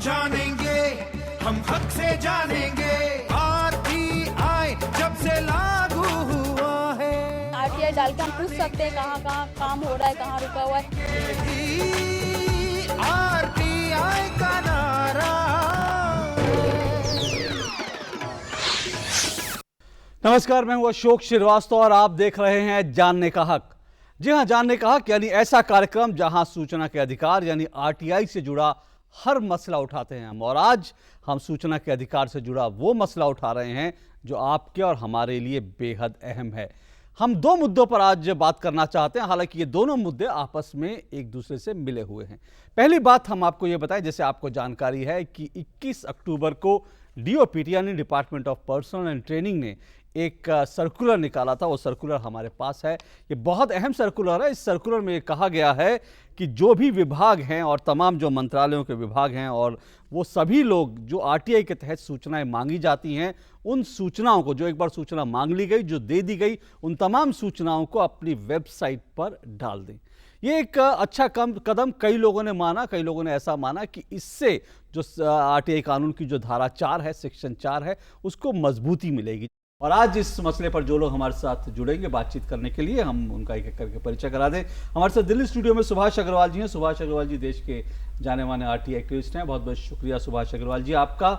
जानेंगे, हम हक से जानेंगे। आरटीआई जब से लागू हुआ है, आरटीआई डाल के हम पूछ सकते हैं कहाँ कहाँ काम हो रहा है, कहाँ रुका हुआ है। आरटीआई का नारा। नमस्कार, मैं हूं अशोक श्रीवास्तव और आप देख रहे हैं जानने का हक। जी हां, जानने का हक यानी ऐसा कार्यक्रम जहां सूचना के अधिकार यानी आरटीआई से जुड़ा हर मसला उठाते हैं हम। और आज हम सूचना के अधिकार से जुड़ा वो मसला उठा रहे हैं जो आपके और हमारे लिए बेहद अहम है। हम दो मुद्दों पर आज बात करना चाहते हैं, हालांकि ये दोनों मुद्दे आपस में एक दूसरे से मिले हुए हैं। पहली बात हम आपको ये बताएं, जैसे आपको जानकारी है कि 21 अक्टूबर को डीओपीटी यानी department of personal and training ने एक सर्कुलर निकाला था। वो सर्कुलर हमारे पास है, ये बहुत अहम सर्कुलर है। इस सर्कुलर में ये कहा गया है कि जो भी विभाग हैं और तमाम जो मंत्रालयों के विभाग हैं और वो सभी लोग जो आरटीआई के तहत सूचनाएं मांगी जाती हैं, उन सूचनाओं को, जो एक बार सूचना मांग ली गई, जो दे दी गई, उन तमाम सूचनाओं को अपनी वेबसाइट पर डाल दें। ये एक अच्छा कदम कई लोगों ने माना, कई लोगों ने ऐसा माना कि इससे जो आरटीआई कानून की जो धारा 4 है, सेक्शन 4 है, उसको मजबूती मिलेगी। और आज इस मसले पर जो लोग हमारे साथ जुड़ेंगे बातचीत करने के लिए, हम उनका एक एक करके परिचय करा दें। हमारे साथ दिल्ली स्टूडियो में सुभाष अग्रवाल जी हैं। सुभाष अग्रवाल जी देश के जाने माने आरटीआई एक्टिविस्ट हैं। बहुत बहुत शुक्रिया सुभाष अग्रवाल जी आपका।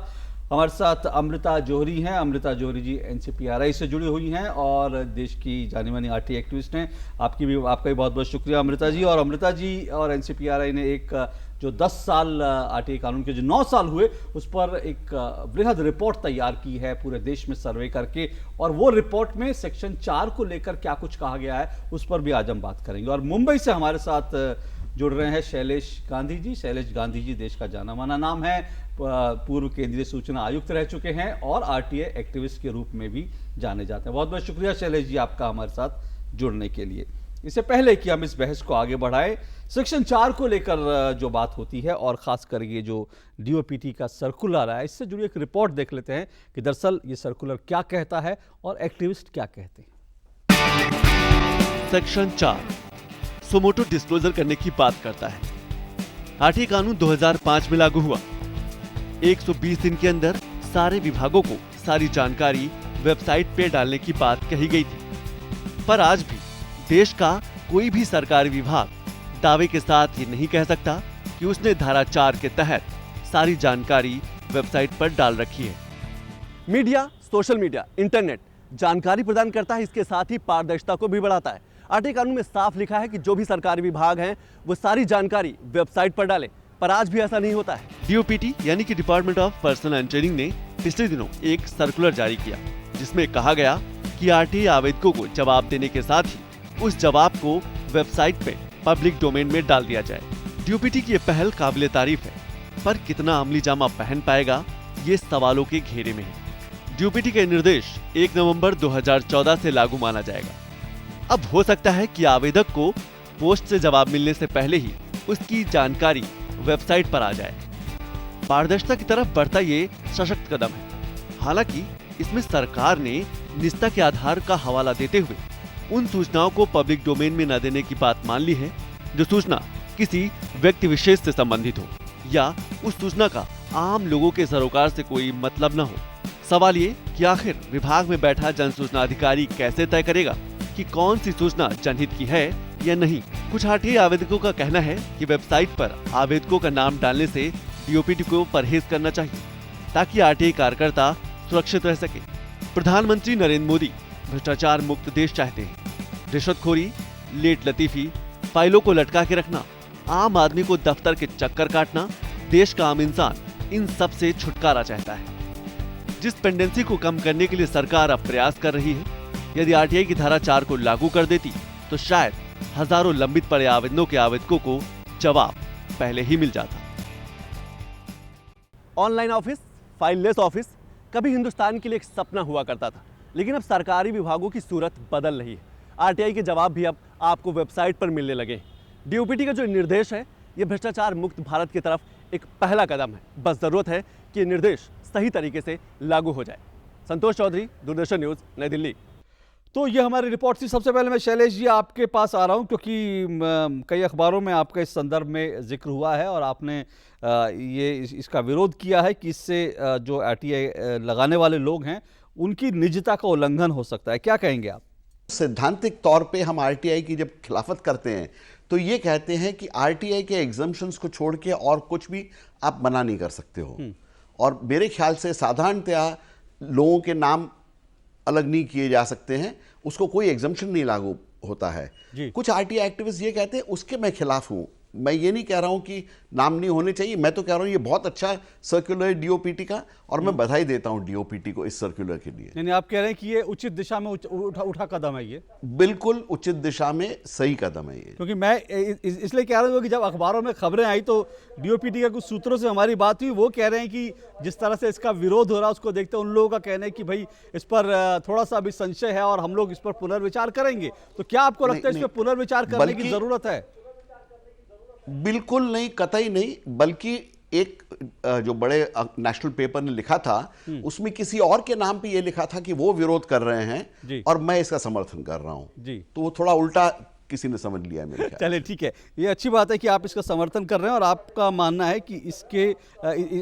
हमारे साथ अमृता जौहरी हैं। अमृता जौहरी जी एनसीपीआरआई से जुड़ी हुई हैं और देश की जानी मानी आरटीआई एक्टिविस्ट हैं। आपका भी बहुत बहुत शुक्रिया अमृता जी। और अमृता जी और एनसीपीआरआई ने एक जो 10 साल आरटीआई कानून के जो 9 साल हुए उस पर एक बृहद रिपोर्ट तैयार की है पूरे देश में सर्वे करके, और वो रिपोर्ट में सेक्शन 4 को लेकर क्या कुछ कहा गया है उस पर भी आज हम बात करेंगे। और मुंबई से हमारे साथ जुड़ रहे हैं शैलेश गांधी जी। शैलेश गांधी जी देश का जाना माना नाम है, पूर्व केंद्रीय सूचना आयुक्त रह चुके हैं और आरटीआई एक्टिविस्ट के रूप में भी जाने जाते हैं। बहुत बहुत शुक्रिया शैलेश जी आपका हमारे साथ जुड़ने के लिए। इससे पहले कि हम इस बहस को आगे बढ़ाएं, सेक्शन 4 को लेकर जो बात होती है और खासकर ये जो डीओपीटी का सर्कुलर है, इससे जुड़ी एक रिपोर्ट देख लेते हैं कि दरअसल ये सर्कुलर क्या कहता है और एक्टिविस्ट क्या कहते हैं। सेक्शन 4 सुमोटो डिस्क्लोजर करने की बात करता है। आरटीआई कानून 2005 में लागू हुआ। 120 दिन के अंदर सारे विभागों को सारी जानकारी वेबसाइट पे डालने की बात कही गई थी, पर आज भी देश का कोई भी सरकारी विभाग दावे के साथ ये नहीं कह सकता कि उसने धारा 4 के तहत सारी जानकारी वेबसाइट पर डाल रखी है। मीडिया, सोशल मीडिया, इंटरनेट जानकारी प्रदान करता है, इसके साथ ही पारदर्शिता को भी बढ़ाता है। आरटीआई कानून में साफ लिखा है कि जो भी सरकारी विभाग हैं वो सारी जानकारी वेबसाइट पर डालें, पर आज भी ऐसा नहीं होता है। डीओपीटी यानी कि department of personal and training ने पिछले दिनों एक सर्कुलर जारी किया जिसमें कहा गया कि आरटीआई आवेदकों को जवाब देने के साथ ही उस जवाब को वेबसाइट पे पब्लिक डोमेन में डाल दिया जाए। डीओपीटी की ये पहल काबिले तारीफ है, पर कितना अमली जामा पहन पाएगा ये सवालों के घेरे में है। डीओपीटी के निर्देश 1 नवंबर 2014 से लागू माना जाएगा। अब हो सकता है कि आवेदक को पोस्ट से जवाब मिलने से पहले ही उसकी जानकारी वेबसाइट पर आ जाए। पारदर्शिता की तरफ बढ़ता ये सशक्त कदम है। हालांकि इसमें सरकार ने निजता के आधार का हवाला देते हुए उन सूचनाओं को पब्लिक डोमेन में न देने की बात मान ली है जो सूचना किसी व्यक्ति विशेष से संबंधित हो या उस सूचना का आम लोगों के सरोकार से कोई मतलब न हो। सवाल ये कि आखिर विभाग में बैठा जन सूचना अधिकारी कैसे तय करेगा कि कौन सी सूचना जनहित की है या नहीं। कुछ आरटीआई आवेदकों का कहना है कि वेबसाइट पर आवेदकों का नाम डालने से डीओपीटी को परहेज करना चाहिए ताकि आरटीआई कार्यकर्ता सुरक्षित रह सके। प्रधानमंत्री नरेंद्र मोदी भ्रष्टाचार मुक्त देश चाहते हैं। रिश्वतखोरी, लेट लतीफी, फाइलों को लटका के रखना, आम आदमी को दफ्तर के चक्कर काटना, देश का आम इंसान इन सब से छुटकारा चाहता है। जिस पेंडेंसी को कम करने के लिए सरकार अब प्रयास कर रही है, यदि आरटीआई की धारा 4 को लागू कर देती तो शायद हजारों लंबित पड़े आवेदनों के आवेदकों को जवाब पहले ही मिल जाता। ऑनलाइन ऑफिस, फाइललेस ऑफिस कभी हिंदुस्तान के लिए एक सपना हुआ करता था, लेकिन अब सरकारी विभागों की सूरत बदल रही है। आरटीआई के जवाब भी अब आपको वेबसाइट पर मिलने लगे। डीओपीटी का जो निर्देश है ये भ्रष्टाचार मुक्त भारत की तरफ एक पहला कदम है। बस जरूरत है कि ये निर्देश सही तरीके से लागू हो जाए। संतोष चौधरी, दूरदर्शन न्यूज, नई दिल्ली। तो ये हमारी रिपोर्ट थी। सबसे पहले मैं शैलेश जी आपके पास आ रहा हूँ, क्योंकि कई अखबारों में आपका इस संदर्भ में जिक्र हुआ है और आपने इसका विरोध किया है कि इससे जो आरटीआई लगाने वाले लोग हैं उनकी निजता का उल्लंघन हो सकता है। क्या कहेंगे आप? सैद्धांतिक तौर पे हम आरटीआई की जब खिलाफत करते हैं तो ये कहते हैं कि आरटीआई के एग्जम्पशंस को छोड़ के और कुछ भी आप मना नहीं कर सकते हो। और मेरे ख्याल से साधारणतया लोगों के नाम अलग नहीं किए जा सकते हैं, उसको कोई एग्जम्पशन नहीं लागू होता है। कुछ आरटीआई एक्टिविस्ट ये कहते हैं, उसके मैं खिलाफ हूं। मैं ये नहीं कह रहा हूं कि नाम नहीं होने चाहिए, मैं तो कह रहा हूं ये बहुत अच्छा सर्कुलर है डीओपीटी का, और मैं बधाई देता हूं डीओपीटी को इस सर्कुलर के लिए। यानी आप कह रहे हैं कि ये उचित दिशा में उठा कदम है, ये बिल्कुल उचित दिशा में सही कदम है ये। क्योंकि मैं इसलिए कह रहा हूँ कि जब अखबारों में खबरें आई तो डीओपीटी के कुछ सूत्रों से हमारी बात हुई, वो कह रहे हैं कि जिस तरह से इसका विरोध हो रहा है उसको देखते उन लोगों का कहना है कि भाई इस पर थोड़ा सा अभी संशय है और हम लोग इस पर पुनर्विचार करेंगे। तो क्या आपको लगता है इस पर पुनर्विचार करने की जरूरत है? बिल्कुल नहीं, कतई नहीं। बल्कि एक जो बड़े नेशनल पेपर ने लिखा था उसमें किसी और के नाम पे ये लिखा था कि वो विरोध कर रहे हैं और मैं इसका समर्थन कर रहा हूं। तो वो थोड़ा उल्टा किसी ने समझ लिया मेरे ख्याल। चलिए ठीक है, ये अच्छी बात है कि आप इसका समर्थन कर रहे हैं और आपका मानना है कि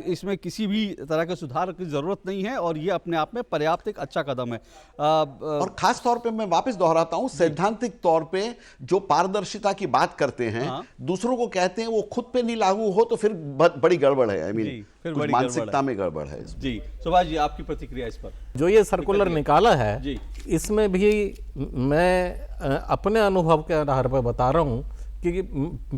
इसमें किसी भी तरह के सुधार की जरूरत नहीं है और ये अपने आप में पर्याप्त एक अच्छा कदम है। और खास तौर पे मैं वापस दोहराता हूं, सैद्धांतिक तौर पे जो पारदर्शिता की बात करते हैं दूसरों को कहते हैं, वो खुद पे नहीं लागू हो तो फिर बड़ी गड़बड़ है। आई मीन कुछ मानसिकता में गड़बड़ है। जी सुभाष जी, आपकी प्रतिक्रिया इस पर? जो ये सर्कुलर निकाला है इसमें भी मैं अपने अनुभव के आधार पर बता रहा हूँ कि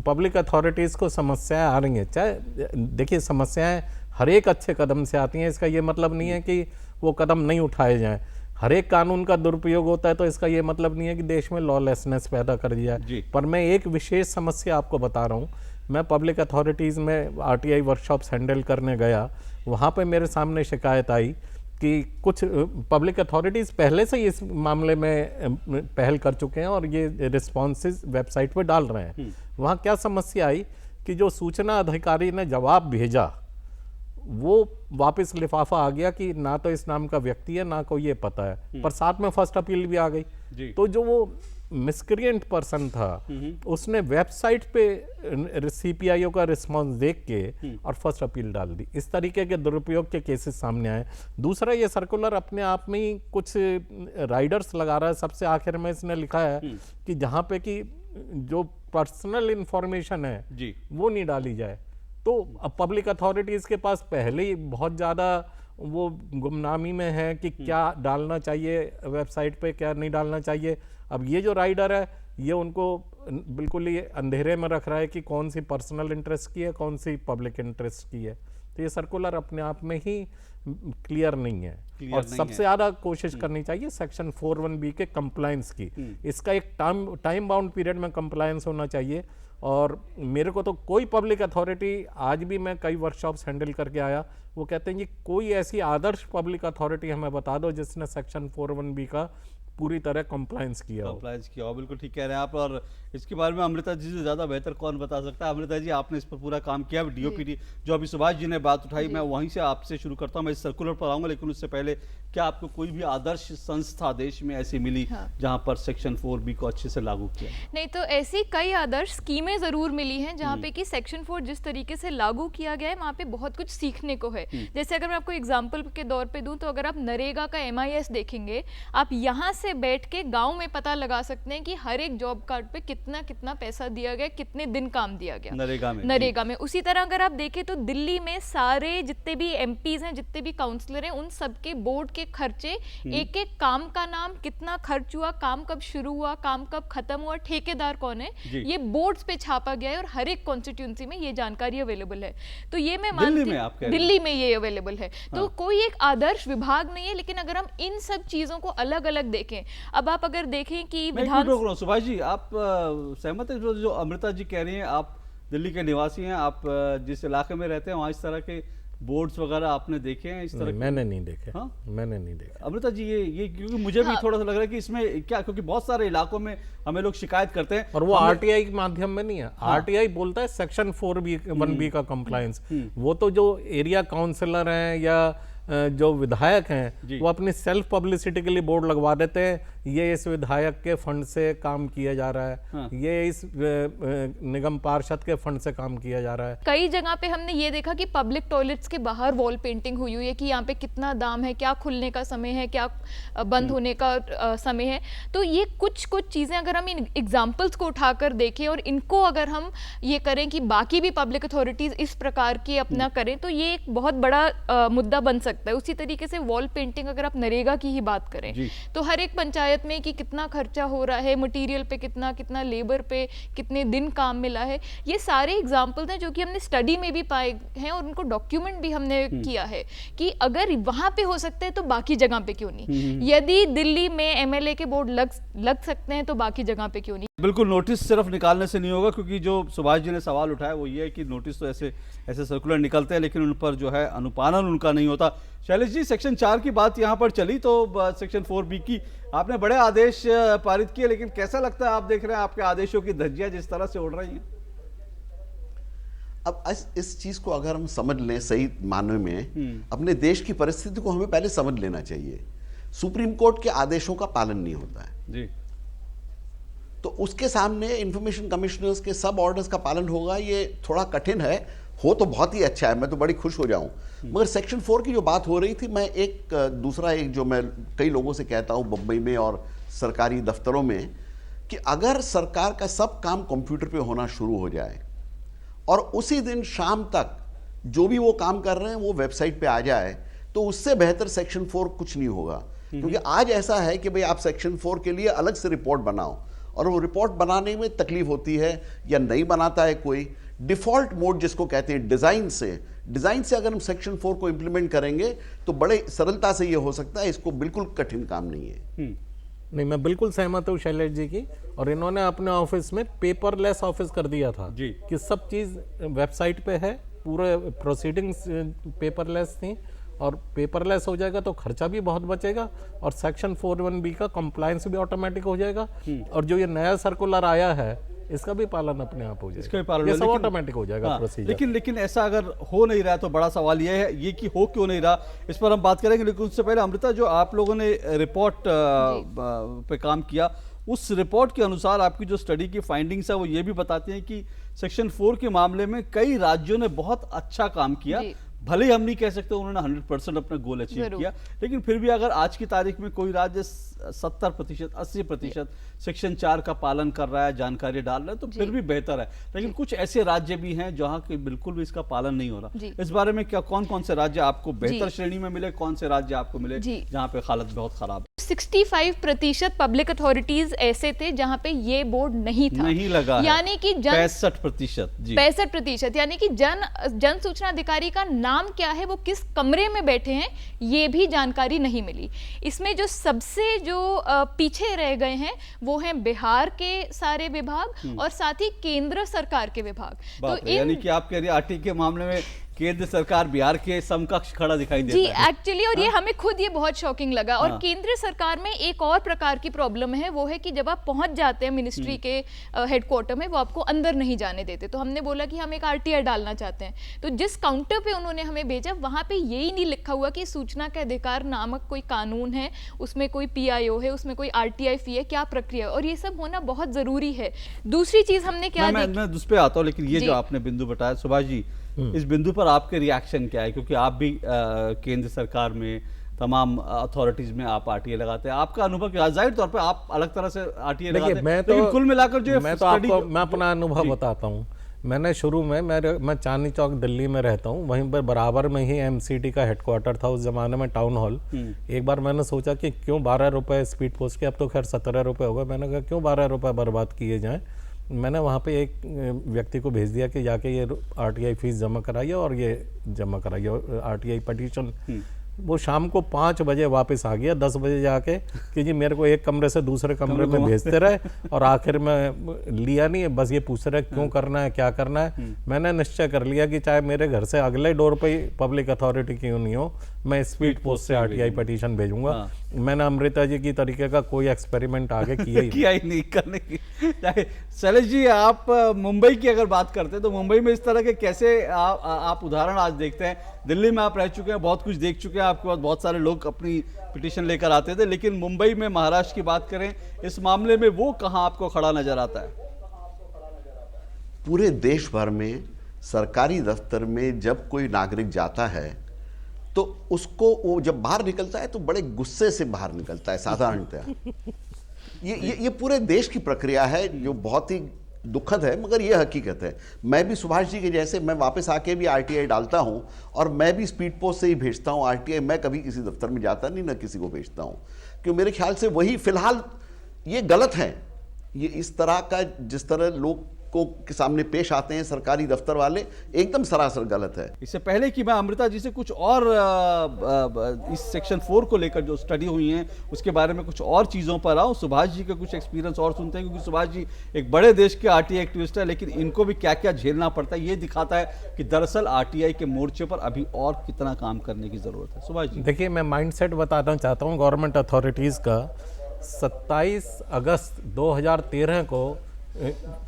पब्लिक अथॉरिटीज़ को समस्याएं आ रही हैं। चाहे देखिए, समस्याएं हर एक अच्छे कदम से आती हैं, इसका ये मतलब नहीं है कि वो कदम नहीं उठाए जाएं। हर एक कानून का दुरुपयोग होता है तो इसका ये मतलब नहीं है कि देश में लॉलेसनेस पैदा कर दिया है। पर मैं एक विशेष समस्या आपको बता रहा हूँ। मैं पब्लिक अथॉरिटीज़ में आरटीआई वर्कशॉप्स हैंडल करने गया, वहाँ पे मेरे सामने शिकायत आई कि कुछ पब्लिक अथॉरिटीज़ पहले से इस मामले में पहल कर चुके हैं और ये रिस्पॉन्सेज वेबसाइट पे डाल रहे हैं। वहाँ क्या समस्या आई कि जो सूचना अधिकारी ने जवाब भेजा वो वापस लिफाफा आ गया कि ना तो इस नाम का व्यक्ति है ना कोई ये पता है, पर साथ में फर्स्ट अपील भी आ गई। तो जो वो मिसक्रिएंट पर्सन था उसने वेबसाइट पे सीपीआईओ का रिस्पांस देख के और फर्स्ट अपील डाल दी। इस तरीके के दुरुपयोग के केसेस सामने आए। दूसरा, ये सर्कुलर अपने आप में ही कुछ राइडर्स लगा रहा है। सबसे आखिर में इसने लिखा है कि जहाँ पे कि जो पर्सनल इंफॉर्मेशन है वो नहीं डाली जाए। तो अब पब्लिक अथॉरिटीज़ के पास पहले ही बहुत ज़्यादा वो गुमनामी में है कि क्या डालना चाहिए वेबसाइट पे, क्या नहीं डालना चाहिए। अब ये जो राइडर है ये उनको बिल्कुल ही अंधेरे में रख रहा है कि कौन सी पर्सनल इंटरेस्ट की है, कौन सी पब्लिक इंटरेस्ट की है। तो ये सर्कुलर अपने आप में ही क्लियर नहीं है। और सबसे ज़्यादा कोशिश करनी चाहिए सेक्शन 41B के कंप्लायंस की। इसका एक टाइम बाउंड पीरियड में कंप्लायंस होना चाहिए। और मेरे को तो कोई पब्लिक अथॉरिटी, आज भी मैं कई वर्कशॉप्स हैंडल करके आया, वो कहते हैं कि कोई ऐसी आदर्श पब्लिक अथॉरिटी हमें बता दो जिसने सेक्शन 41B का पूरी तरह कंप्लायंस किया हो। बिल्कुल ठीक कह रहे हैं आप। और इसके बारे में अमृता जी से ज़्यादा बेहतर कौन बता सकता है? अमृता जी, आपने इस पर पूरा काम किया। डीओपीटी जो अभी सुभाष जी ने बात उठाई, मैं वहीं से आपसे शुरू करता हूं। मैं इस सर्कुलर पर आऊंगा, लेकिन उससे पहले क्या आपको कोई भी आदर्श संस्था देश में ऐसी मिली जहां पर सेक्शन 4B को अच्छे से लागू किया? नहीं, तो ऐसी कई आदर्श स्कीमें ज़रूर मिली हैं जहाँ पे कि सेक्शन 4 जिस तरीके से लागू किया गया है वहाँ पे बहुत कुछ सीखने को है। जैसे अगर मैं आपको एग्जाम्पल के तौर पे दूँ तो अगर आप नरेगा का MIS देखेंगे, आप यहाँ से बैठ के गाँव में पता लगा सकते हैं कि हर एक जॉब कार्ड पे कितना कितना पैसा दिया गया, कितने दिन काम दिया गया नरेगा में। उसी तरह अगर आप देखें तो दिल्ली में सारे जितने भी MPs हैं, जितने भी काउंसलर हैं, उन सबके बोर्ड के खर्चे, एक एक काम का नाम, कितना खर्च हुआ, काम कब शुरू हुआ, काम कब खत्म हुआ, ठेकेदार कौन है, ये बोर्ड्स पे छापा गया है और हर एक कॉन्स्टिट्यूंसी में ये जानकारी अवेलेबल है। तो ये मैं मानती हूँ दिल्ली में ये अवेलेबल है। तो कोई एक आदर्श विभाग नहीं है, लेकिन अगर हम इन सब चीजों को अलग अलग देखें, अब आप अगर देखें कि सुभाष जी, आप सहमत है जो अमृता जी कह रही हैं? आप दिल्ली के निवासी हैं, आप जिस इलाके में रहते हैं वहाँ इस तरह के बोर्ड्स वगैरह आपने देखे हैं? इस तरह मैंने नहीं देखे। मैंने नहीं देखा। अमृता जी, ये क्योंकि मुझे भी थोड़ा सा लग रहा है कि इसमें क्या, क्योंकि बहुत सारे इलाकों में हमें लोग शिकायत करते हैं और वो आरटीआई के माध्यम में नहीं है। आरटीआई बोलता है सेक्शन 4B 1B का कंप्लायंस। वो तो जो एरिया काउंसलर हैं या जो विधायक हैं जी। वो अपनी सेल्फ पब्लिसिटी के लिए बोर्ड लगवा देते हैं, ये इस विधायक के फंड से काम किया जा रहा है, हाँ। ये इस निगम पार्षद के फंड से काम किया जा रहा है। कई जगह पे हमने ये देखा कि पब्लिक टॉयलेट्स के बाहर वॉल पेंटिंग हुई हुई है कि यहाँ पे कितना दाम है, क्या खुलने का समय है, क्या बंद होने का समय है। तो ये कुछ चीज़ें अगर हम इन एग्जाम्पल्स को उठाकर देखें और इनको अगर हम ये करें कि बाकी भी पब्लिक अथॉरिटीज़ इस प्रकार की अपना करें तो ये एक बहुत बड़ा मुद्दा बन सकता है। उसी तरीके से वॉल पेंटिंग अगर आप नरेगा की ही बात करें तो हर एक पंचायत में कि कितना खर्चा हो रहा है, मटेरियल पे कितना लेबर पे कितने दिन काम मिला है, ये सारे एग्जाम्पल्स हैं जो कि हमने स्टडी में भी पाए हैं और उनको डॉक्यूमेंट भी हमने किया है कि अगर वहां पे हो सकते हैं तो बाकी जगह पे क्यों नहीं। यदि दिल्ली में एमएलए के बोर्ड लग सकते हैं तो बाकी जगह पे क्यों नहीं। बिल्कुल, नोटिस सिर्फ निकालने से नहीं होगा, क्योंकि जो सुभाष जी ने सवाल उठाया वो ये है कि नोटिस तो ऐसे सर्कुलर निकलते हैं लेकिन उन पर जो है अनुपालन उनका नहीं होता। शैलेश जी, सेक्शन 4 की बात यहाँ पर चली तो सेक्शन 4B की आपने बड़े आदेश पारित किए, लेकिन कैसा लगता है, आप देख रहे हैं आपके आदेशों की धज्जियां जिस तरह से उड़ रही हैं? अब इस चीज को अगर हम समझ लें सही मानने में, अपने देश की परिस्थिति को हमें पहले समझ लेना चाहिए। सुप्रीम कोर्ट के आदेशों का पालन नहीं होता है जी, तो उसके सामने इंफॉर्मेशन कमिश्नर्स के सब ऑर्डर्स का पालन होगा, ये थोड़ा कठिन है। हो तो बहुत ही अच्छा है, मैं तो बड़ी खुश हो जाऊं। मगर सेक्शन 4 की जो बात हो रही थी, मैं एक जो मैं कई लोगों से कहता हूं बम्बई में और सरकारी दफ्तरों में, कि अगर सरकार का सब काम कंप्यूटर पे होना शुरू हो जाए और उसी दिन शाम तक जो भी वो काम कर रहे हैं वो वेबसाइट पे आ जाए, तो उससे बेहतर सेक्शन 4 कुछ नहीं होगा। क्योंकि आज ऐसा है कि भाई आप सेक्शन 4 के लिए अलग से रिपोर्ट बनाओ और वो रिपोर्ट बनाने में तकलीफ होती है या नहीं बनाता है कोई। डिफॉल्ट मोड जिसको कहते हैं, डिजाइन से अगर हम सेक्शन 4 को इंप्लीमेंट करेंगे तो बड़े सरलता से ये हो सकता है। इसको बिल्कुल कठिन काम नहीं है। नहीं, मैं बिल्कुल सहमत हूँ शैलेश जी की। और इन्होंने अपने ऑफिस में पेपरलेस ऑफिस कर दिया था जी, कि सब चीज़ वेबसाइट पे है, पूरे प्रोसीडिंग्स पेपरलेस थी और पेपरलेस हो जाएगा तो खर्चा भी बहुत बचेगा और सेक्शन 4(1)B का कंप्लायंस भी ऑटोमेटिक हो जाएगा। और जो ये नया सर्कुलर आया है इसका भी पालन अपने आप हो जाएगा, इसका भी पालन ये सब लेकिन- ऑटोमेटिक हो जाएगा हाँ, प्रोसीजर। लेकिन ऐसा अगर हो नहीं रहा तो बड़ा सवाल ये है ये कि हो क्यों नहीं रहा, इस पर हम बात करेंगे। लेकिन उससे पहले अमृता, जो आप लोगों ने रिपोर्ट पे काम किया, उस रिपोर्ट के अनुसार आपकी जो स्टडी की फाइंडिंग्स है वो ये भी बताती हैं कि सेक्शन 4 के मामले में कई राज्यों ने बहुत अच्छा काम किया। भले ही हम नहीं कह सकते उन्होंने 100% अपना गोल अचीव किया, लेकिन फिर भी अगर आज की तारीख में कोई राज्य 70%, 80% सेक्शन 4 का पालन कर रहा है, जानकारी डाल रहा है, तो फिर भी बेहतर है। लेकिन कुछ ऐसे राज्य भी हैं जहां कि बिल्कुल भी इसका पालन नहीं हो रहा। इस बारे में क्या कौन कौन से राज्य आपको बेहतर श्रेणी में मिले, कौन से राज्य आपको मिले जहां पे हालत बहुत खराब है? 65% पब्लिक अथॉरिटीज ऐसे थे जहां पे ये बोर्ड नहीं था, नहीं लगा, यानी कि 65% यानी कि जन सूचना अधिकारी का नाम क्या है, वो किस कमरे में बैठे हैं, ये भी जानकारी नहीं मिली। इसमें जो सबसे जो पीछे रह गए हैं वो हैं बिहार के सारे विभाग और साथ ही केंद्र सरकार के विभाग। तो यानी कि आप कह रही आरटी के मामले में केंद्र सरकार बिहार के समकक्ष खड़ा दिखाई देता जी है। एक्चुअली, और ये हमें खुद ये बहुत शॉकिंग लगा। और केंद्र सरकार में एक और प्रकार की प्रॉब्लम है, वो है कि जब आप पहुंच जाते हैं मिनिस्ट्री के हेडक्वार्टर में, वो आपको अंदर नहीं जाने देते। तो हमने बोला कि हम एक आरटीआई डालना चाहते हैं, तो जिस काउंटर पे उन्होंने हमें भेजा वहां पे यही नहीं लिखा हुआ कि सूचना के अधिकार नामक कोई कानून है, उसमें कोई पीआईओ है, उसमें कोई आरटीआई फी है, क्या प्रक्रिया, और ये सब होना बहुत जरूरी है। दूसरी चीज हमने क्या मैं उस पे आता हूँ, लेकिन ये जो आपने बिंदु बताया सुभाष जी, इस बिंदु पर आपके रिएक्शन क्या है? क्योंकि आप भी केंद्र सरकार में तमाम अथॉरिटीज में आप आरटीआई लगाते हैं, आपका अनुभव क्या? जाहिर तौर पे आप अलग तरह से आरटीआई लगाते हैं, लेकिन कुल मिलाकर जो मैं अपना अनुभव बताता हूँ। मैंने शुरू में मैं चांदनी चौक दिल्ली में रहता हूँ, वहीं पर बराबर में ही एमसीटी का हेडक्वार्टर था उस जमाने में, टाउन हॉल। एक बार मैंने सोचा कि क्यों 12 रुपए स्पीड पोस्ट के, अब तो खैर 17 रुपए हो गए, मैंने कहा क्यों 12 रुपए बर्बाद किए जाएं। मैंने वहाँ पे एक व्यक्ति को भेज दिया कि जाके ये आरटीआई फीस जमा कराइए और ये जमा कराइए आरटीआई पटिशन। वो शाम को 5 बजे वापस आ गया, 10 बजे जाके कि जी मेरे को एक कमरे से दूसरे कमरे में भेजते रहे और आखिर में लिया नहीं, बस ये पूछ रहे क्यों करना है, क्या करना है। मैंने निश्चय कर लिया कि चाहे मेरे घर से अगले डोर पे ही पब्लिक अथॉरिटी क्यों नहीं हो, मैं स्पीड पोस्ट से आरटीआई पटिशन भेजूंगा। मैंने अमृता जी की तरीके का कोई एक्सपेरिमेंट आगे किया ही किया ही नहीं करने की। शैलेश जी, आप मुंबई की अगर बात करते हैं तो मुंबई में इस तरह के कैसे आप उदाहरण आज देखते हैं? दिल्ली में आप रह चुके हैं, बहुत कुछ देख चुके हैं, आपके पास बहुत सारे लोग अपनी पिटीशन लेकर आते थे, लेकिन मुंबई में, महाराष्ट्र की बात करें, इस मामले में वो कहाँ आपको खड़ा नजर आता है? पूरे देश भर में सरकारी दफ्तर में जब कोई नागरिक जाता है तो उसको, वो जब बाहर निकलता है तो बड़े गुस्से से बाहर निकलता है साधारणतः। ये पूरे देश की प्रक्रिया है जो बहुत ही दुखद है, मगर ये हकीकत है। मैं भी सुभाष जी के जैसे, मैं वापस आके भी आरटीआई डालता हूं और मैं भी स्पीड पोस्ट से ही भेजता हूं आरटीआई। मैं कभी किसी दफ्तर में जाता नहीं, ना किसी को भेजता हूं, क्योंकि मेरे ख्याल से वही फिलहाल ये गलत है। ये इस तरह का, जिस तरह लोग को के सामने पेश आते हैं सरकारी दफ्तर वाले, एकदम सरासर गलत है। इससे पहले कि मैं अमृता जी से कुछ और इस सेक्शन 4 को लेकर जो स्टडी हुई है उसके बारे में कुछ और चीज़ों पर आऊँ, सुभाष जी के कुछ एक्सपीरियंस और सुनते हैं, क्योंकि सुभाष जी एक बड़े देश के आरटीआई एक्टिविस्ट है, लेकिन इनको भी क्या क्या झेलना पड़ता है ये दिखाता है कि दरअसल आरटीआई के मोर्चे पर अभी और कितना काम करने की ज़रूरत है। सुभाष जी, देखिए, मैं माइंडसेट बताना चाहता हूँ गवर्नमेंट अथॉरिटीज़ का। 27 अगस्त 2013 को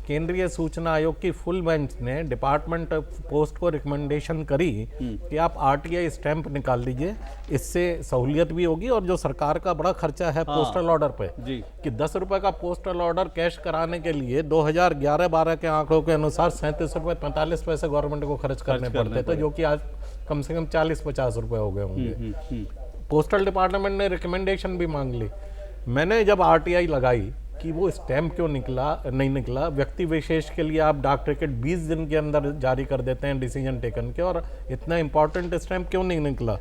केंद्रीय सूचना आयोग की फुल बेंच ने डिपार्टमेंट पोस्ट को रिकमेंडेशन करी कि आप आरटीआई स्टैंप निकाल लीजिए, इससे सहूलियत भी होगी और जो सरकार का बड़ा खर्चा है पोस्टल ऑर्डर पे जी, कि 10 रुपए का पोस्टल ऑर्डर कैश कराने के लिए 2011-12 के आंकड़ों के अनुसार 37 रुपए 45 पैसे गवर्नमेंट को खर्च करने पड़ते थे, जो कि आज कम से कम 40-50 रुपए हो गए होंगे। पोस्टल डिपार्टमेंट ने रिकमेंडेशन भी मांग ली। मैंने जब आरटीआई लगाई कि वो स्टैंप क्यों नहीं निकला, व्यक्ति विशेष के लिए आप डाक टिकट 20 दिन के अंदर जारी कर देते हैं डिसीजन टेकन के, और इतना इंपॉर्टेंट स्टैंप क्यों नहीं निकला,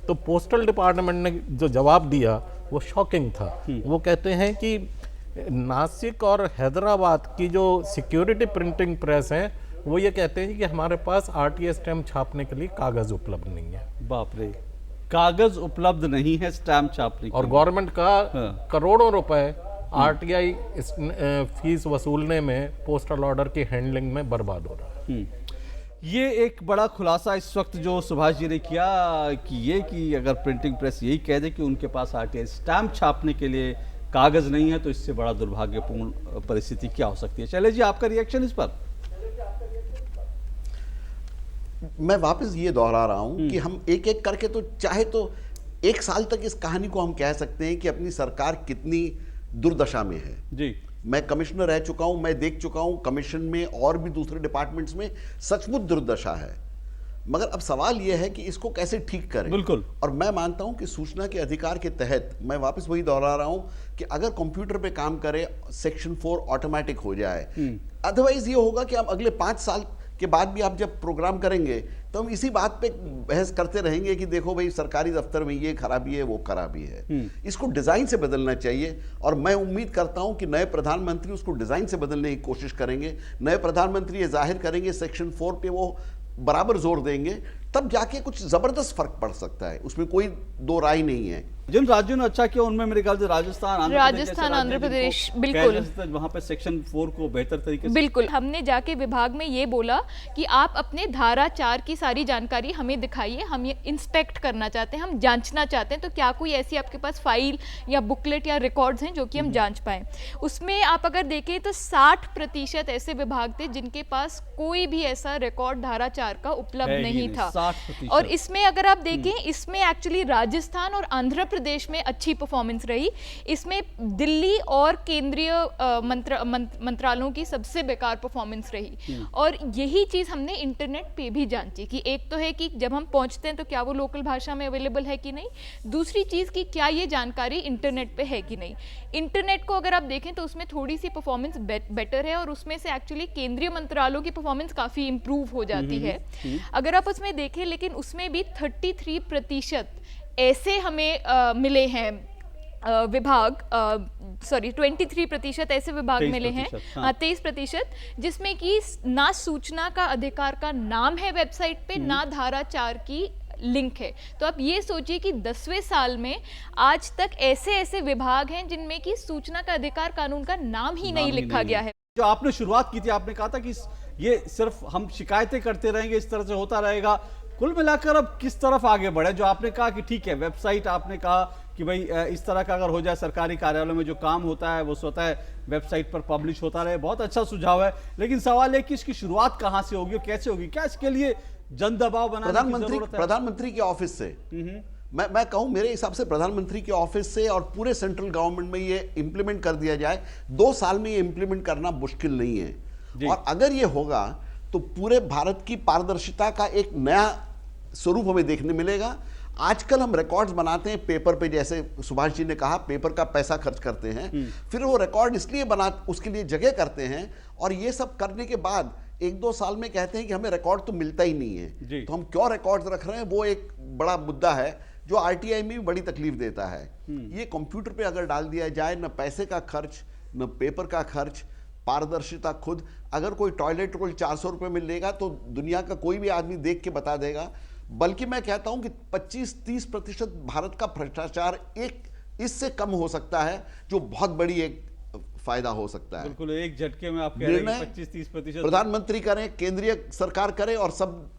तो पोस्टल डिपार्टमेंट ने जो जवाब दिया वो शॉकिंग था। वो कहते हैं कि नासिक और हैदराबाद की जो सिक्योरिटी प्रिंटिंग प्रेस है वो ये कहते हैं कि हमारे पास आरटीआई स्टैंप छापने के लिए कागज उपलब्ध नहीं है। बाप रे, कागज उपलब्ध नहीं है स्टैंप छापने, और गवर्नमेंट का करोड़ों रुपए आरटीआई फीस वसूलने में, पोस्टल ऑर्डर की हैंडलिंग में बर्बाद हो रहा है। ये एक बड़ा खुलासा इस वक्त जो सुभाष जी ने किया कि अगर प्रिंटिंग प्रेस यही कह दे कि उनके पास आरटीआई स्टैंप छापने के लिए कागज नहीं है तो इससे बड़ा दुर्भाग्यपूर्ण परिस्थिति क्या हो सकती है। शैलेश जी, आपका रिएक्शन इस पर? मैं वापस ये दोहरा रहा हूं कि हम एक एक करके तो चाहे तो 1 साल तक इस कहानी को हम कह सकते हैं कि अपनी सरकार कितनी दुर्दशा में है जी। मैं कमिश्नर रह चुका हूं, मैं देख चुका हूं कमीशन में और भी दूसरे डिपार्टमेंट्स में सचमुच दुर्दशा है, मगर अब सवाल यह है कि इसको कैसे ठीक करें। बिल्कुल। और मैं मानता हूं कि सूचना के अधिकार के तहत, मैं वापस वही दोहरा रहा हूं कि अगर कंप्यूटर पे काम करे, सेक्शन 4 ऑटोमेटिक हो जाए, अदरवाइज ये होगा कि हम अगले 5 साल के बाद भी आप जब प्रोग्राम करेंगे तो हम इसी बात पे बहस करते रहेंगे कि देखो भाई सरकारी दफ्तर में ये खराबी है, वो खराबी है। इसको डिजाइन से बदलना चाहिए, और मैं उम्मीद करता हूं कि नए प्रधानमंत्री उसको डिजाइन से बदलने की कोशिश करेंगे। नए प्रधानमंत्री ये जाहिर करेंगे, सेक्शन 4 पे वो बराबर जोर देंगे, तब जाके कुछ जबरदस्त फर्क पड़ सकता है, उसमें कोई दो राय नहीं है। जिन राज्यों ने अच्छा किया उनमें मेरे ख्याल से राजस्थान, आंध्र प्रदेश, बिल्कुल वहाँ पे सेक्शन 4 को बेहतर तरीके से, बिल्कुल हमने जाके विभाग में ये बोला कि आप अपने धारा 4 की सारी जानकारी हमें दिखाइए, हम ये इंस्पेक्ट करना चाहते हैं, हम जांचना चाहते हैं, तो क्या कोई ऐसी आपके पास फाइल या बुकलेट या रिकॉर्ड्स हैं जो कि हम जांच पाएं। उसमें आप अगर देखें तो 60% ऐसे विभाग थे जिनके पास कोई भी ऐसा रिकॉर्ड धारा 4 का उपलब्ध नहीं था। और इसमें अगर आप देखें, इसमें एक्चुअली राजस्थान और आंध्र प्रदेश में अच्छी परफॉर्मेंस रही, इसमें दिल्ली और केंद्रीय मंत्रालयों की सबसे बेकार परफॉर्मेंस रही। और यही चीज हमने इंटरनेट पे भी जांची कि एक तो है कि जब हम पहुंचते हैं तो क्या वो लोकल भाषा में अवेलेबल है कि नहीं, दूसरी चीज कि क्या ये जानकारी इंटरनेट पे है कि नहीं। इंटरनेट को अगर आप देखें तो उसमें थोड़ी सी परफॉर्मेंस बेटर है, और उसमें से एक्चुअली केंद्रीय मंत्रालयों की परफॉर्मेंस काफी इंप्रूव हो जाती है अगर आप उसमें देखें। लेकिन उसमें भी 33% ऐसे हमें मिले हैं विभाग, 23% ऐसे विभाग मिले हैं, 23%, जिसमें कि ना सूचना का अधिकार का नाम है वेबसाइट पे, ना धारा 4 की लिंक है। तो आप ये सोचिए कि 10वें साल में आज तक ऐसे विभाग हैं जिनमें कि सूचना का अधिकार कानून का नाम ही नहीं लिखा गया है। जो आपने शुरुआत की थी, आपने कहा था कि ये सिर्फ हम शिकायतें करते रहेंगे, इस तरह से होता रहेगा। कुल मिलाकर अब किस तरफ आगे बढ़े? जो आपने कहा कि ठीक है, वेबसाइट आपने कहा कि भाई इस तरह का अगर हो जाए, सरकारी कार्यालयों में जो काम होता है वो स्वतः वेबसाइट पर पब्लिश होता रहे। बहुत अच्छा सुझाव है, लेकिन सवाल है कि इसकी शुरुआत कहाँ से होगी और कैसे होगी? क्या इसके लिए जन दबाव बनाने की जरूरत है? प्रधानमंत्री के ऑफिस से। मैं कहूं, मेरे हिसाब से प्रधानमंत्री के ऑफिस से और पूरे सेंट्रल गवर्नमेंट में ये इंप्लीमेंट कर दिया जाए। 2 साल में ये इंप्लीमेंट करना मुश्किल नहीं है, और अगर ये होगा तो पूरे भारत की पारदर्शिता का एक नया स्वरूप हमें देखने मिलेगा। आजकल हम रिकॉर्ड्स बनाते हैं पेपर पे, जैसे सुभाष जी ने कहा, पेपर का पैसा खर्च करते हैं, फिर वो रिकॉर्ड इसलिए उसके लिए जगह करते हैं, और ये सब करने के बाद 1-2 साल में कहते हैं कि हमें रिकॉर्ड तो मिलता ही नहीं है। तो हम क्यों रिकॉर्ड्स रख रहे हैं, वो एक बड़ा मुद्दा है जो आरटीआई में भी बड़ी तकलीफ देता है। ये कंप्यूटर पे अगर डाल दिया जाए, न पैसे का खर्च, न पेपर का खर्च, पारदर्शिता खुद। अगर कोई टॉयलेट रोल 400 रुपए में लेगा तो दुनिया का कोई भी आदमी देख के बता देगा। बल्कि मैं कहता हूं कि 25-30% भारत का भ्रष्टाचार इससे कम हो सकता है, जो बहुत बड़ी एक फायदा हो सकता है। बिल्कुल, एक झटके में आप कह रहे हैं 25-30% प्रधानमंत्री करें, केंद्रीय सरकार करे, और सब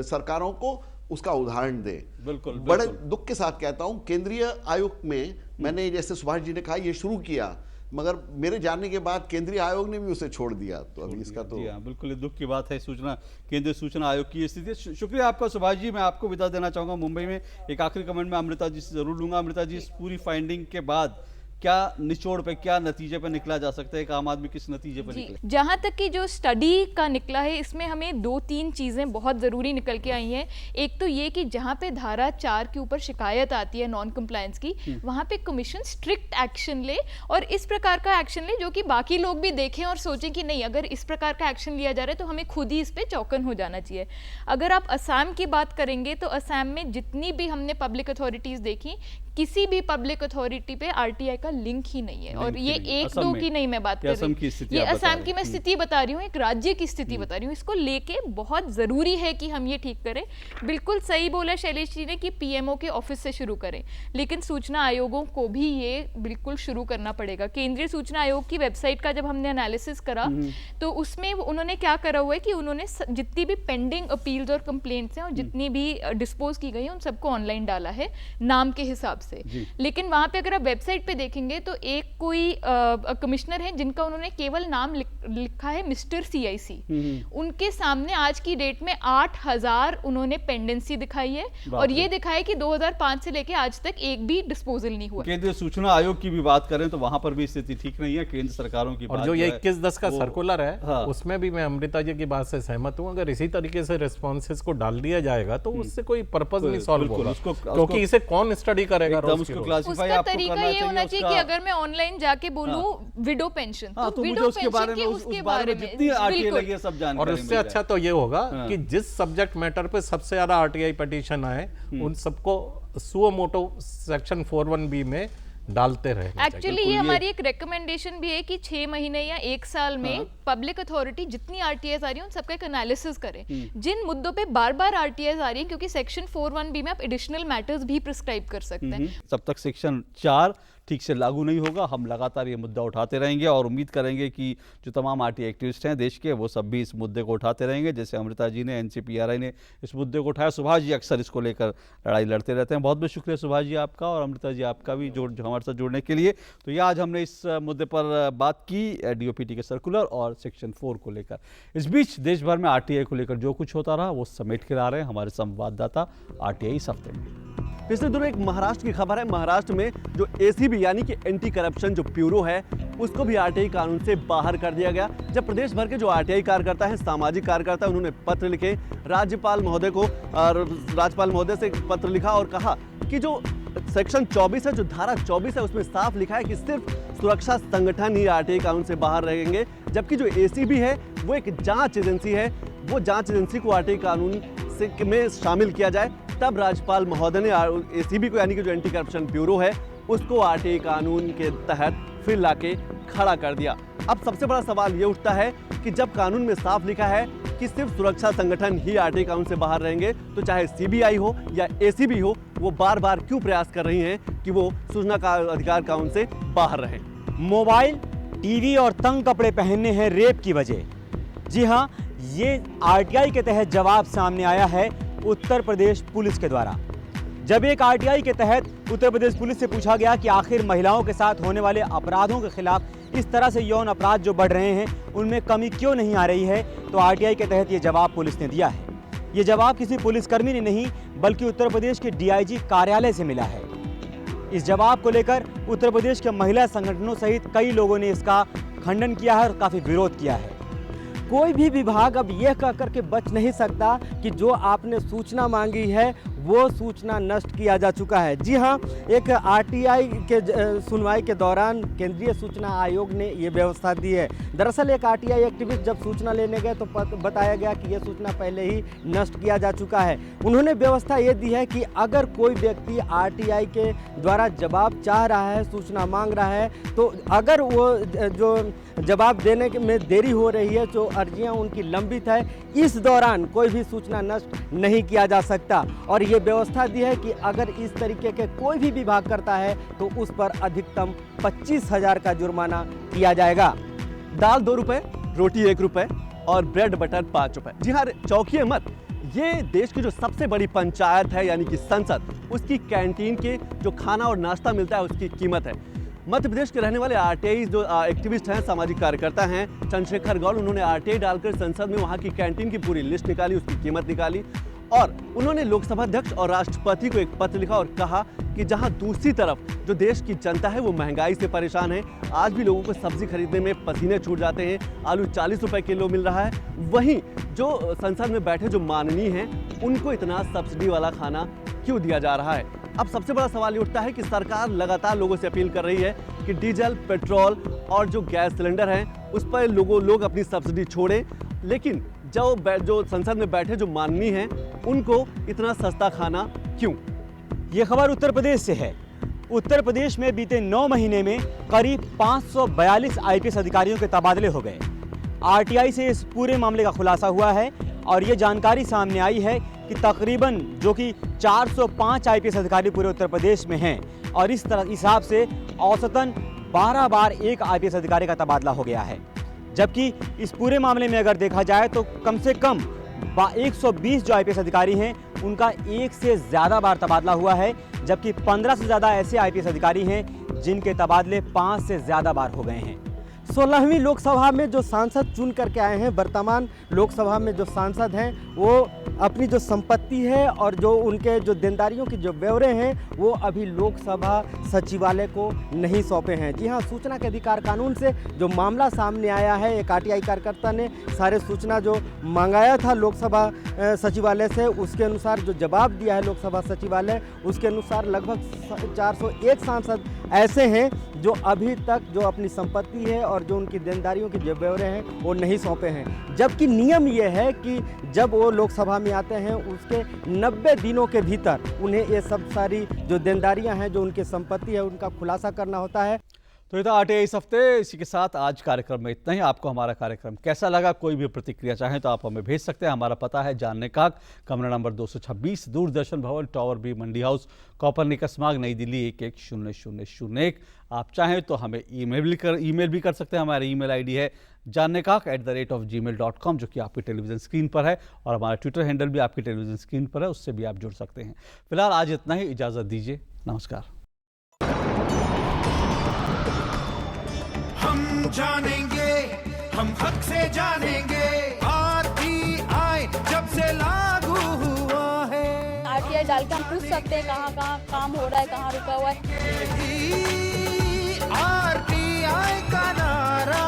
सरकारों को उसका उदाहरण दे। बिल्कुल, बड़े दुख के साथ कहता हूं, केंद्रीय आयोग में मैंने, जैसे सुभाष जी ने कहा, ये शुरू किया, मगर मेरे जानने के बाद केंद्रीय आयोग ने भी उसे छोड़ दिया। तो अभी इसका तो बिल्कुल ये दुख की बात है। केंद्रीय सूचना आयोग की स्थिति। शुक्रिया आपका सुभाष जी। मैं आपको विदा देना चाहूंगा मुंबई में। एक आखिरी कमेंट में अमृता जी से जरूर लूंगा। अमृता जी, इस पूरी फाइंडिंग के बाद क्या निचोड़ पे, क्या नतीजे पे निकला जा सकता है? एक आम आदमी किस नतीजे पे निकले? जहाँ तक कि जो स्टडी का निकला है, इसमें हमें 2-3 चीज़ें बहुत ज़रूरी निकल के आई हैं। एक तो ये कि जहाँ पे धारा 4 के ऊपर शिकायत आती है नॉन कंप्लायंस की, वहाँ पे कमीशन स्ट्रिक्ट एक्शन ले, और इस प्रकार का एक्शन ले जो कि बाकी लोग भी देखें और सोचें कि नहीं, अगर इस प्रकार का एक्शन लिया जा रहा है तो हमें खुद ही इस पर चौकन हो जाना चाहिए। अगर आप असम की बात करेंगे तो असम में जितनी भी हमने पब्लिक अथॉरिटीज़ देखी, किसी भी पब्लिक अथॉरिटी पे आरटीआई का लिंक ही नहीं है। और ये 1-2 की नहीं मैं बात कर रही हूँ, ये असम की मैं स्थिति बता रही हूँ, एक राज्य की स्थिति बता रही हूँ। इसको लेके बहुत जरूरी है कि हम ये ठीक करें। बिल्कुल सही बोला शैलेश जी ने कि पीएमओ के ऑफिस से शुरू करें, लेकिन सूचना आयोगों को भी ये बिल्कुल शुरू करना पड़ेगा। केंद्रीय सूचना आयोग की वेबसाइट का जब हमने एनालिसिस करा तो उसमें उन्होंने क्या करा हुआ है कि उन्होंने जितनी भी पेंडिंग अपील्स और कंप्लेंट्स हैं और जितनी भी डिस्पोज की गई है उन सबको ऑनलाइन डाला है नाम के हिसाब से। लेकिन वहां पे अगर आप वेबसाइट पे देखेंगे तो एक कोई कमिश्नर है जिनका उन्होंने केवल नाम लिखा है मिस्टर CIC। उनके सामने आज की डेट में 8000 उन्होंने पेंडेंसी दिखाई है, और ये दिखाया कि 2005 से लेके आज तक एक भी डिस्पोजल नहीं हुआ। केंद्रीय सूचना आयोग की भी बात करें तो वहां पर भी स्थिति ठीक नहीं है। केंद्र सरकारों की और बात जो ये 21-10 का सर्कुलर है, हाँ। उसमें भी मैं अमृता जी की बात से सहमत हूँ। अगर इसी तरीके से रिस्पॉन्सेज को डाल दिया जाएगा तो उससे कोई पर्पज नहीं सॉल्व होगा, क्योंकि इसे कौन स्टडी करेगा? उसका तरीका ये होना चाहिए कि अगर मैं ऑनलाइन जाके बोलूं विडो पेंशन, तो मुझे उसके बारे में जितनी आरटीआई लगी है सब जानकारी। और इससे अच्छा तो ये होगा कि जिस सब्जेक्ट मैटर पे सबसे ज्यादा आरटीआई पिटीशन आए उन सबको सुओ मोटो सेक्शन 41B में डालते रहे। एक्चुअली ये हमारी एक रिकमेंडेशन भी है कि 6 महीने या 1 साल में पब्लिक अथॉरिटी जितनी आरटीआई आ रही है उन सबका एक एनालिसिस करें, जिन मुद्दों पे बार बार आरटीआई आ रही है, क्योंकि सेक्शन 41B में आप एडिशनल मैटर्स भी प्रिस्क्राइब कर सकते हैं। जब तक सेक्शन 4 ठीक से लागू नहीं होगा हम लगातार ये मुद्दा उठाते रहेंगे और उम्मीद करेंगे कि जो तमाम आरटीआई एक्टिविस्ट हैं देश के वो सब भी इस मुद्दे को उठाते रहेंगे। जैसे अमृता जी ने, NCPRI ने इस मुद्दे को उठाया, सुभाष जी अक्सर इसको लेकर लड़ाई लड़ते रहते हैं। बहुत बहुत शुक्रिया सुभाष जी आपका, और अमृता जी आपका भी जो हमारे साथ जुड़ने के लिए। तो ये आज हमने इस मुद्दे पर बात की DOPT के सर्कुलर और सेक्शन 4 को लेकर। इस बीच देश भर में आरटीआई को लेकर जो कुछ होता रहा वो समेट के ला रहे हैं हमारे संवाददाता आरटीआई इस हफ्ते में। पिछले दिनों एक महाराष्ट्र की खबर है। महाराष्ट्र में जो ACB यानी कि एंटी करप्शन जो ब्यूरो है उसको भी आरटीआई कानून से बाहर कर दिया गया। जब प्रदेश भर के जो आरटीआई कार्यकर्ता हैं, सामाजिक कार्यकर्ता, उन्होंने पत्र लिखे राज्यपाल महोदय को, और राज्यपाल महोदय से पत्र लिखा और कहा कि जो सेक्शन 24 है, जो धारा 24 है, उसमें साफ लिखा है कि सिर्फ सुरक्षा संगठन ही आरटीआई कानून से बाहर रहेंगे, जबकि जो ACB है वो एक जांच एजेंसी है, वो जांच एजेंसी को आरटीआई कानून में शामिल किया जाए। तब राज्यपाल महोदय ने ACB को यानी कि जो एंटी करप्शन ब्यूरो है उसको आरटीआई कानून के तहत फिर लाके खड़ा कर दिया। अब सबसे बड़ा सवाल ये उठता है कि जब कानून में साफ लिखा है कि सिर्फ सुरक्षा संगठन ही आरटीआई कानून से बाहर रहेंगे, तो चाहे CBI हो या ACB हो, वो बार बार क्यों प्रयास कर रही हैं कि वो सूचना का अधिकार कानून से बाहर रहें? मोबाइल, टीवी और तंग कपड़े पहनने हैं रेप की वजह। जी हाँ, ये आरटीआई के तहत जवाब सामने आया है उत्तर प्रदेश पुलिस के द्वारा। जब एक आरटीआई के तहत उत्तर प्रदेश पुलिस से पूछा गया कि आखिर महिलाओं के साथ होने वाले अपराधों के खिलाफ इस तरह से यौन अपराध जो बढ़ रहे हैं उनमें कमी क्यों नहीं आ रही है, तो आरटीआई के तहत ये जवाब पुलिस ने दिया है। ये जवाब किसी पुलिसकर्मी ने नहीं बल्कि उत्तर प्रदेश के डीआईजी कार्यालय से मिला है। इस जवाब को लेकर उत्तर प्रदेश के महिला संगठनों सहित कई लोगों ने इसका खंडन किया है और काफ़ी विरोध किया है। कोई भी विभाग अब यह कह करके बच नहीं सकता कि जो आपने सूचना मांगी है वो सूचना नष्ट किया जा चुका है। जी हाँ, एक आरटीआई के सुनवाई के दौरान केंद्रीय सूचना आयोग ने ये व्यवस्था दी है। दरअसल एक आरटीआई एक्टिविस्ट जब सूचना लेने गए तो बताया गया कि ये सूचना पहले ही नष्ट किया जा चुका है। उन्होंने व्यवस्था ये दी है कि अगर कोई व्यक्ति आरटीआई के द्वारा जवाब चाह रहा है, सूचना मांग रहा है, तो अगर वो जो जवाब देने में देरी हो रही है, जो अर्जियां उनकी लंबित है, इस दौरान कोई भी सूचना नष्ट नहीं किया जा सकता। और ये व्यवस्था दी है कि अगर इस तरीके के कोई भी विभाग करता है तो उस पर अधिकतम 25,000 का जुर्माना किया जाएगा। दाल 2 रुपए, रोटी 1 रुपए और ब्रेड बटर 5 रुपए। जी हाँ, चौंकिए मत, ये देश की जो सबसे बड़ी पंचायत है यानी कि संसद, उसकी कैंटीन के जो खाना और नाश्ता मिलता है उसकी कीमत है। मध्य प्रदेश के रहने वाले आरटीआई जो एक्टिविस्ट हैं, सामाजिक कार्यकर्ता हैं, चंद्रशेखर गौल, उन्होंने आरटीआई डालकर संसद में वहां की कैंटीन की पूरी लिस्ट निकाली, उसकी कीमत निकाली और उन्होंने लोकसभा अध्यक्ष और राष्ट्रपति को एक पत्र लिखा और कहा कि जहां दूसरी तरफ जो देश की जनता है वो महंगाई से परेशान है, आज भी लोगों को सब्जी खरीदने में पसीने छूट जाते हैं, आलू 40 रुपए किलो मिल रहा है, वहीं जो संसद में बैठे जो माननीय हैं उनको इतना सब्सिडी वाला खाना क्यों दिया जा रहा है। अब सबसे बड़ा सवाल ये उठता है कि सरकार लगातार लोगों से अपील कर रही है कि डीजल, पेट्रोल और जो गैस सिलेंडर हैं उस पर लोग अपनी सब्सिडी छोड़ें, लेकिन जो संसद में बैठे जो माननीय हैं उनको इतना सस्ता खाना क्यों। ये खबर उत्तर प्रदेश से है। उत्तर प्रदेश में बीते 9 महीने में करीब 542 आईपीएस अधिकारियों के तबादले हो गए। आरटीआई से इस पूरे मामले का खुलासा हुआ है और ये जानकारी सामने आई है कि तकरीबन जो कि 405 आईपीएस अधिकारी पूरे उत्तर प्रदेश में हैं और इस हिसाब से औसतन 12 बार एक आईपीएस अधिकारी का तबादला हो गया है। जबकि इस पूरे मामले में अगर देखा जाए तो कम से कम 120 जो आईपीएस अधिकारी हैं उनका एक से ज़्यादा बार तबादला हुआ है, जबकि 15 से ज़्यादा ऐसे आईपीएस अधिकारी हैं जिनके तबादले 5 से ज़्यादा बार हो गए हैं। 16वीं लोकसभा में जो सांसद चुन करके आए हैं, वर्तमान लोकसभा में जो सांसद हैं वो अपनी जो संपत्ति है और जो उनके जो देनदारियों के जो ब्यौरे हैं वो अभी लोकसभा सचिवालय को नहीं सौंपे हैं। जी हाँ, सूचना के अधिकार कानून से जो मामला सामने आया है, एक आरटीआई कार्यकर्ता ने सारे सूचना जो मंगाया था लोकसभा सचिवालय से, उसके अनुसार जो जवाब दिया है लोकसभा सचिवालय, उसके अनुसार लगभग 401 सांसद ऐसे हैं जो अभी तक जो अपनी संपत्ति है और जो उनकी देनदारियों के जो ब्यौरे हैं वो नहीं सौंपे हैं। जबकि नियम ये है कि जब वो लोकसभा में आते हैं उसके 90 दिनों के भीतर उन्हें ये सब सारी जो देनदारियां हैं, जो उनकी संपत्ति है, उनका खुलासा करना होता है। तो ये था आरटीआई इस हफ्ते। इसी के साथ आज कार्यक्रम में इतना ही। आपको हमारा कार्यक्रम कैसा लगा, कोई भी प्रतिक्रिया चाहें तो आप हमें भेज सकते हैं। हमारा पता है जानने का हक, कमरा नंबर 226, दूरदर्शन भवन, टावर बी, मंडी हाउस, कोपरनिकस मार्ग, नई दिल्ली 110001। आप चाहें तो हमें ईमेल भी कर सकते हैं। हमारी ईमेल आईडी है janneKahak@gmail.com, जो कि आपकी टेलीविजन स्क्रीन पर है, और हमारा ट्विटर हैंडल भी आपकी टेलीविजन स्क्रीन पर है, उससे भी आप जुड़ सकते हैं। फिलहाल आज इतना ही, इजाज़त दीजिए, नमस्कार। हम जानेंगे, हम हक से जानेंगे, आरटीआई जब से लागू हुआ है। आरटीआई डाल के हम पूछ सकते हैं कहाँ कहाँ काम हो रहा है, कहाँ रुका हुआ है। आरटीआई का नारा